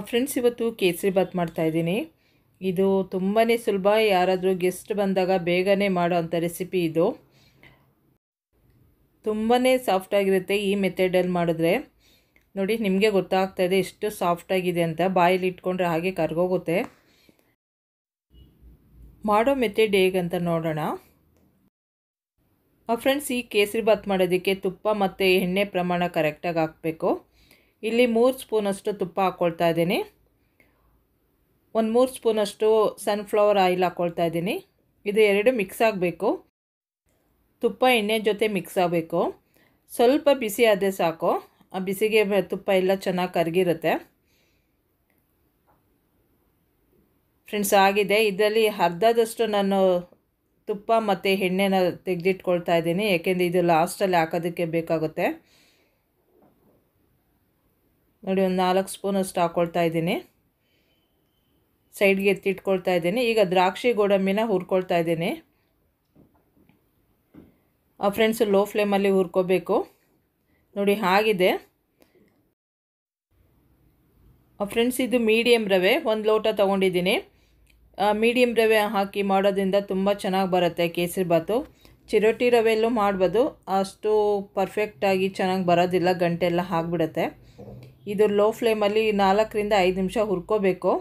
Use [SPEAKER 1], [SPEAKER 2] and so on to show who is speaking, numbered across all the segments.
[SPEAKER 1] Friends, ಇವತ್ತು ಕೇಸರಿ ಬಾತ್ ಮಾಡ್ತಾಯಿದ್ದೀನಿ. ಇದು ತುಂಬಾ ಸುಲಭ. ಯಾರಾದರೂ ಗೆಸ್ಟ್ ಬಂದಾಗ ಬೇಗನೆ ಮಾಡೋ ಅಂಥ ರೆಸಿಪಿ ಇದು. ತುಂಬಾ ಸಾಫ್ಟಾಗಿರುತ್ತೆ ಈ ಮೆಥಡಲ್ಲಿ ಮಾಡಿದ್ರೆ. ನೋಡಿ, ನಿಮಗೆ ಗೊತ್ತಾಗ್ತಾಯಿದೆ ಎಷ್ಟು ಸಾಫ್ಟಾಗಿದೆ ಅಂತ. ಬಾಯಲ್ಲಿ ಇಟ್ಕೊಂಡ್ರೆ ಹಾಗೆ ಕರ್ಗೋಗುತ್ತೆ. ಮಾಡೋ ಮೆಥಡ್ ಹೇಗಂತ ನೋಡೋಣ. ಫ್ರೆಂಡ್ಸ್, ಈ ಕೇಸರಿ ಬಾತ್ ಮಾಡೋದಕ್ಕೆ ತುಪ್ಪ ಮತ್ತು ಎಣ್ಣೆ ಪ್ರಮಾಣ ಕರೆಕ್ಟಾಗಿ ಹಾಕಬೇಕು. ಇಲ್ಲಿ 3 ಸ್ಪೂನಷ್ಟು ತುಪ್ಪ ಹಾಕ್ಕೊಳ್ತಾ ಇದ್ದೀನಿ. 3 ಸ್ಪೂನಷ್ಟು ಸನ್ಫ್ಲವರ್ ಆಯಿಲ್ ಹಾಕ್ಕೊಳ್ತಾ ಇದ್ದೀನಿ. ಇದು ಎರಡು ಮಿಕ್ಸ್ ಆಗಬೇಕು. ತುಪ್ಪ ಎಣ್ಣೆ ಜೊತೆ ಮಿಕ್ಸ್ ಆಗಬೇಕು. ಸ್ವಲ್ಪ ಬಿಸಿ ಆದರೆ ಸಾಕು. ಆ ಬಿಸಿಗೆ ತುಪ್ಪ ಎಲ್ಲ ಚೆನ್ನಾಗಿ ಕರಗಿರುತ್ತೆ. ಫ್ರೆಂಡ್ಸ್, ಆಗಿದೆ. ಇದರಲ್ಲಿ ಅರ್ಧದಷ್ಟು ನಾನು ತುಪ್ಪ ಮತ್ತು ಎಣ್ಣೆನ ತೆಗೆದಿಟ್ಕೊಳ್ತಾ ಇದ್ದೀನಿ, ಏಕೆಂದರೆ ಇದು ಲಾಸ್ಟಲ್ಲಿ ಹಾಕೋದಕ್ಕೆ ಬೇಕಾಗುತ್ತೆ. ನೋಡಿ, ಒಂದು 4 ಸ್ಪೂನಷ್ಟು ಹಾಕ್ಕೊಳ್ತಾ ಇದ್ದೀನಿ. ಸೈಡ್ಗೆ ಎತ್ತಿಟ್ಕೊಳ್ತಾ ಇದ್ದೀನಿ. ಈಗ ದ್ರಾಕ್ಷಿ ಗೋಡಂಬಿನ ಹುರ್ಕೊಳ್ತಾ ಇದ್ದೀನಿ. ಫ್ರೆಂಡ್ಸ್, ಲೋ ಫ್ಲೇಮಲ್ಲಿ ಹುರ್ಕೋಬೇಕು. ನೋಡಿ, ಆಗಿದೆ. ಫ್ರೆಂಡ್ಸ್, ಇದು ಮೀಡಿಯಮ್ ರವೆ 1 ಲೋಟ ತೊಗೊಂಡಿದ್ದೀನಿ. ಮೀಡಿಯಮ್ ರವೆ ಹಾಕಿ ಮಾಡೋದ್ರಿಂದ ತುಂಬ ಚೆನ್ನಾಗಿ ಬರುತ್ತೆ ಕೇಸರಿ ಬಾತು. ಚಿರೋಟಿ ರವೆಯಲ್ಲೂ ಮಾಡ್ಬೋದು, ಅಷ್ಟು ಪರ್ಫೆಕ್ಟಾಗಿ ಚೆನ್ನಾಗಿ ಬರೋದಿಲ್ಲ, ಗಂಟೆಲ್ಲ ಆಗಿಬಿಡುತ್ತೆ. ಇದು ಲೋ ಫ್ಲೇಮಲ್ಲಿ 4 ರಿಂದ 5 ನಿಮಿಷ ಹುರ್ಕೋಬೇಕು.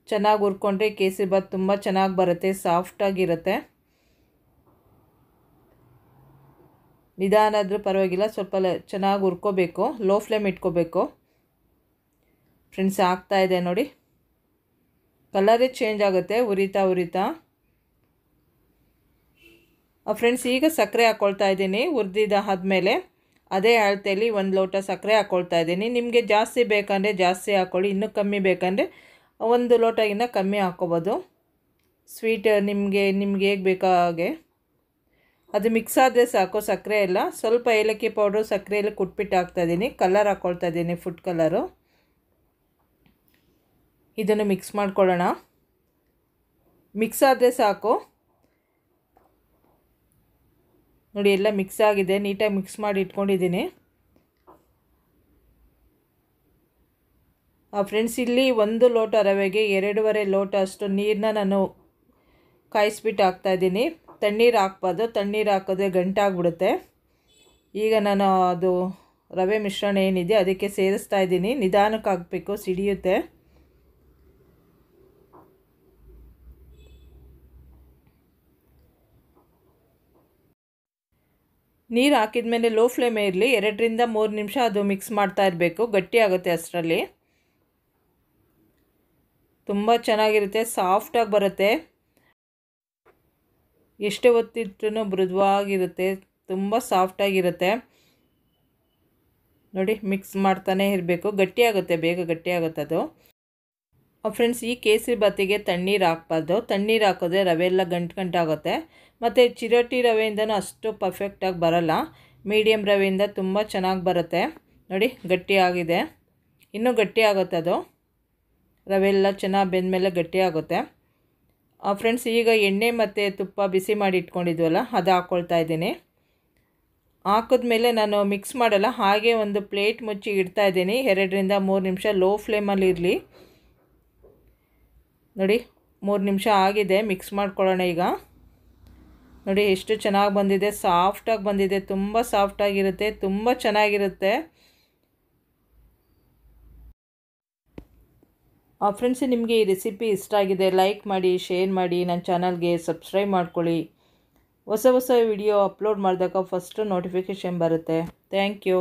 [SPEAKER 1] ಚೆನ್ನಾಗಿ ಹುರ್ಕೊಂಡ್ರೆ ಕೇಸರಿ ಬಾತ್ ತುಂಬ ಚೆನ್ನಾಗಿ ಬರುತ್ತೆ, ಸಾಫ್ಟಾಗಿರುತ್ತೆ. ನಿಧಾನ ಆದರೂ ಪರವಾಗಿಲ್ಲ, ಸ್ವಲ್ಪ ಚೆನ್ನಾಗಿ ಹುರ್ಕೋಬೇಕು. ಲೋ ಫ್ಲೇಮ್ ಇಟ್ಕೋಬೇಕು. ಫ್ರೆಂಡ್ಸ್, ಆಗ್ತಾಯಿದೆ ನೋಡಿ. ಕಲರೇ ಚೇಂಜ್ ಆಗುತ್ತೆ ಉರಿತಾ ಉರಿತಾ. ಫ್ರೆಂಡ್ಸ್, ಈಗ ಸಕ್ಕರೆ ಹಾಕ್ಕೊಳ್ತಾ ಇದ್ದೀನಿ. ಹುರಿದಿದ್ದಾದ್ಮೇಲೆ ಅದೇ ಅಳತೆಯಲ್ಲಿ 1 ಲೋಟ ಸಕ್ಕರೆ ಹಾಕ್ಕೊಳ್ತಾ ಇದ್ದೀನಿ. ನಿಮಗೆ ಜಾಸ್ತಿ ಬೇಕಂದರೆ ಜಾಸ್ತಿ ಹಾಕ್ಕೊಳ್ಳಿ, ಇನ್ನೂ ಕಮ್ಮಿ ಬೇಕಂದರೆ 1 ಲೋಟಗಿಂತ ಕಮ್ಮಿ ಹಾಕ್ಕೋಬೋದು. ಸ್ವೀಟ್ ನಿಮಗೆ ಹೇಗೆ ಬೇಕೋ ಹಾಗೆ. ಅದು ಮಿಕ್ಸ್ ಆದರೆ ಸಾಕು. ಸಕ್ಕರೆ ಎಲ್ಲ ಸ್ವಲ್ಪ ಏಲಕ್ಕಿ ಪೌಡ್ರು ಸಕ್ಕರೆಯಲ್ಲಿ ಕುಟ್ಬಿಟ್ಟು ಹಾಕ್ತಾಯಿದ್ದೀನಿ. ಕಲರ್ ಹಾಕ್ಕೊಳ್ತಾ ಇದ್ದೀನಿ, ಫುಡ್ ಕಲರು. ಇದನ್ನು ಮಿಕ್ಸ್ ಮಾಡ್ಕೊಳ್ಳೋಣ. ಮಿಕ್ಸ್ ಆದರೆ ಸಾಕು. ನೋಡಿ, ಎಲ್ಲ ಮಿಕ್ಸ್ ಆಗಿದೆ. ನೀಟಾಗಿ ಮಿಕ್ಸ್ ಮಾಡಿ ಇಟ್ಕೊಂಡಿದ್ದೀನಿ. ಫ್ರೆಂಡ್ಸ್, ಇಲ್ಲಿ 1 ಲೋಟ ರವೆಗೆ 2.5 ಲೋಟ ಅಷ್ಟು ನೀರನ್ನ ನಾನು ಕಾಯಿಸ್ಬಿಟ್ಟು ಹಾಕ್ತಾಯಿದ್ದೀನಿ. ತಣ್ಣೀರು ಹಾಕ್ಬಾರ್ದು, ತಣ್ಣೀರು ಹಾಕಿದ್ರೆ ಗಂಟಾಗ್ಬಿಡುತ್ತೆ. ಈಗ ನಾನು ಅದು ರವೆ ಮಿಶ್ರಣ ಏನಿದೆ ಅದಕ್ಕೆ ಸೇರಿಸ್ತಾ ಇದ್ದೀನಿ. ನಿಧಾನಕ್ಕೆ ಹಾಕಬೇಕು, ಸಿಡಿಯುತ್ತೆ. ನೀರು ಹಾಕಿದ ಮೇಲೆ ಲೋ ಫ್ಲೇಮೇ ಇರಲಿ. 2 ರಿಂದ 3 ನಿಮಿಷ ಅದು ಮಿಕ್ಸ್ ಮಾಡ್ತಾ ಇರಬೇಕು. ಗಟ್ಟಿ ಆಗುತ್ತೆ ಅಷ್ಟರಲ್ಲಿ. ತುಂಬ ಚೆನ್ನಾಗಿರುತ್ತೆ, ಸಾಫ್ಟಾಗಿ ಬರುತ್ತೆ. ಎಷ್ಟೇ ಹೊತ್ತಿಟ್ರೂ ಮೃದುವಾಗಿರುತ್ತೆ, ತುಂಬ ಸಾಫ್ಟಾಗಿರುತ್ತೆ. ನೋಡಿ, ಮಿಕ್ಸ್ ಮಾಡ್ತಾನೆ ಇರಬೇಕು. ಗಟ್ಟಿಯಾಗುತ್ತೆ, ಬೇಗ ಗಟ್ಟಿಯಾಗುತ್ತೆ ಅದು. ಫ್ರೆಂಡ್ಸ್, ಈ ಕೇಸರಿ ಬಾತಿಗೆ ತಣ್ಣೀರು ಹಾಕ್ಬಾರ್ದು. ತಣ್ಣೀರು ಹಾಕಿದ್ರೆ ರವೆ ಎಲ್ಲ ಗಂಟಾಗುತ್ತೆ. ಮತ್ತು ಚಿರೋಟಿ ರವೆಯಿಂದನೂ ಅಷ್ಟು ಪರ್ಫೆಕ್ಟಾಗಿ ಬರೋಲ್ಲ. ಮೀಡಿಯಮ್ ರವೆಯಿಂದ ತುಂಬ ಚೆನ್ನಾಗಿ ಬರುತ್ತೆ. ನೋಡಿ, ಗಟ್ಟಿಯಾಗಿದೆ. ಇನ್ನೂ ಗಟ್ಟಿಯಾಗುತ್ತೆ ಅದು. ರವೆ ಎಲ್ಲ ಚೆನ್ನಾಗಿ ಬೆಂದಮೇಲೆ ಗಟ್ಟಿಯಾಗುತ್ತೆ. ಫ್ರೆಂಡ್ಸ್, ಈಗ ಎಣ್ಣೆ ಮತ್ತು ತುಪ್ಪ ಬಿಸಿ ಮಾಡಿ ಇಟ್ಕೊಂಡಿದ್ವಲ್ಲ, ಅದು ಹಾಕ್ಕೊಳ್ತಾ ಇದ್ದೀನಿ. ಹಾಕಿದ್ಮೇಲೆ ನಾನು ಮಿಕ್ಸ್ ಮಾಡಲ್ಲ, ಹಾಗೆ ಒಂದು ಪ್ಲೇಟ್ ಮುಚ್ಚಿ ಇಡ್ತಾ ಇದ್ದೀನಿ. 2 ರಿಂದ 3 ನಿಮಿಷ ಲೋ ಫ್ಲೇಮಲ್ಲಿ ಇರಲಿ. ನೋಡಿ, 3 ನಿಮಿಷ ಆಗಿದೆ. ಮಿಕ್ಸ್ ಮಾಡ್ಕೊಳ್ಳೋಣ ಈಗ. ನೋಡಿ, ಎಷ್ಟು ಚೆನ್ನಾಗಿ ಬಂದಿದೆ, ಸಾಫ್ಟಾಗಿ ಬಂದಿದೆ. ತುಂಬ ಸಾಫ್ಟಾಗಿರುತ್ತೆ, ತುಂಬ ಚೆನ್ನಾಗಿರುತ್ತೆ. ಫ್ರೆಂಡ್ಸ್, ನಿಮಗೆ ಈ ರೆಸಿಪಿ ಇಷ್ಟ ಆಗಿದೆ, ಲೈಕ್ ಮಾಡಿ, ಶೇರ್ ಮಾಡಿ, ನನ್ನ ಚಾನಲ್ಗೆ ಸಬ್ಸ್ಕ್ರೈಬ್ ಮಾಡ್ಕೊಳ್ಳಿ. ಹೊಸ ವಿಡಿಯೋ ಅಪ್ಲೋಡ್ ಮಾಡಿದಾಗ ಫಸ್ಟು ನೋಟಿಫಿಕೇಷನ್ ಬರುತ್ತೆ. Thank you.